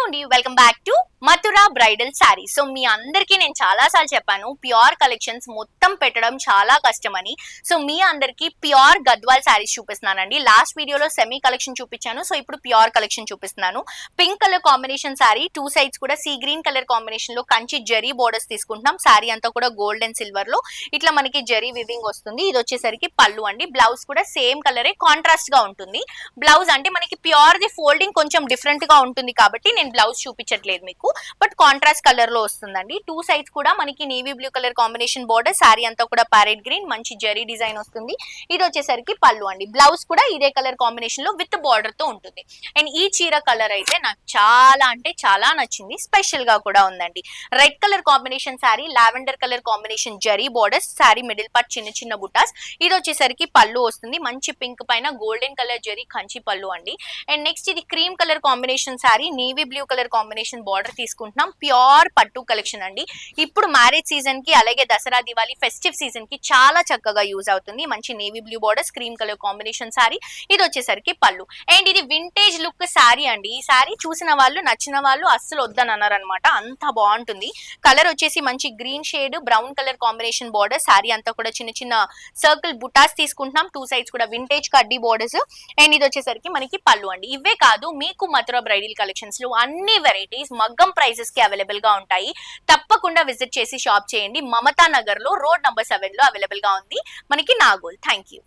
అండి, welcome back to Mathura bridal sari. So మీ అందరికీ నేను చాలా సార్లు చెప్పాను ప్యూర్ కలెక్షన్స్ మొత్తం పెట్టడం చాలా కష్టమని. సో మీ అందరికి ప్యూర్ గద్వాల్ శారీస్ చూపిస్తున్నానండి. లాస్ట్ వీడియోలో సెమీ కలెక్షన్ చూపించాను, సో ఇప్పుడు ప్యూర్ కలెక్షన్ చూపిస్తున్నాను. Pink colour combination sari, two sides కూడా సీ గ్రీన్ కలర్ కాంబినేషన్ లో కంచి జరీ బోర్డర్స్ తీసుకుంటున్నాం. శారీ అంతా కూడా గోల్డ్ అండ్ సిల్వర్ లో ఇట్లా మనకి జరీ వివింగ్ వస్తుంది. ఇది వచ్చేసరికి పళ్ళు అండి. బ్లౌజ్ కూడా సేమ్ కలరే, కాంట్రాస్ట్ గా ఉంటుంది. బ్లౌజ్ అంటే మనకి ప్యూర్ ది ఫోల్డింగ్ కొంచెం డిఫరెంట్ గా ఉంటుంది కాబట్టి నేను బ్లౌజ్ చూపించట్లేదు మీకు, బట్ కాంట్రాస్ట్ కలర్ లో వస్తుందండి. టూ సైడ్స్ కూడా మనకి navy blue colour combination border, sari అంతా కూడా ప్యారెట్ గ్రీన్ మంచి జరీ డిజైన్ వస్తుంది. ఇది వచ్చేసరికి పళ్ళు అండి. బ్లౌజ్ కూడా ఇదే కలర్ కాంబినేషన్ లో విత్ బోర్డర్ తో ఉంటుంది. అండ్ ఈ చీర కలర్ అయితే నాకు చాలా అంటే చాలా నచ్చింది, స్పెషల్ గా కూడా ఉందండి. Red colour combination sari, lavender colour combination zari borders, sari middle part చిన్న చిన్న బుటాస్. ఇది వచ్చేసరికి పళ్ళు వస్తుంది, మంచి పింక్ పైన గోల్డెన్ కలర్ జరీ కంచి పళ్ళు అండి. అండ్ నెక్స్ట్ ఇది cream colour combination sari, navy blue colour combination border తీసుకుంటున్నాం. ప్యూర్ పట్టు కలెక్షన్ అండి. ఇప్పుడు మ్యారేజ్ సీజన్ కి అలాగే దసరా దివాళీ ఫెస్టివ్ సీజన్ కి చాలా చక్కగా యూజ్ అవుతుంది. మంచి navy blue borders, cream colour combination sari. ఇది వచ్చేసరికి పళ్ళు. అండ్ ఇది వింటేజ్ లుక్ శారీ అండి. ఈ శారీ చూసిన వాళ్ళు నచ్చిన వాళ్ళు అస్సలు వద్దని అన్నారు అనమాట, అంత బాగుంటుంది. కలర్ వచ్చేసి మంచి green shade brown colour combination border, sari అంతా కూడా చిన్న చిన్న సర్కిల్ బుటాస్ తీసుకుంటున్నాం. టూ సైడ్స్ కూడా వింటేజ్ కడ్డీ బోర్డర్స్. అండ్ ఇది వచ్చేసరికి మనకి పళ్ళు అండి. ఇవే కాదు, మీకు మథురా బ్రైడల్ కలెక్షన్స్ లో అన్ని వెరైటీస్ మగ్గం ప్రైసెస్ కి అవైలబుల్ గా ఉంటాయి. తప్పకుండా విజిట్ చేసి షాప్ చేయండి. మమతా నగర్ లో రోడ్ నంబర్ 7 లో అవైలబుల్ గా ఉంది మనకి నాగోల్. Thank you.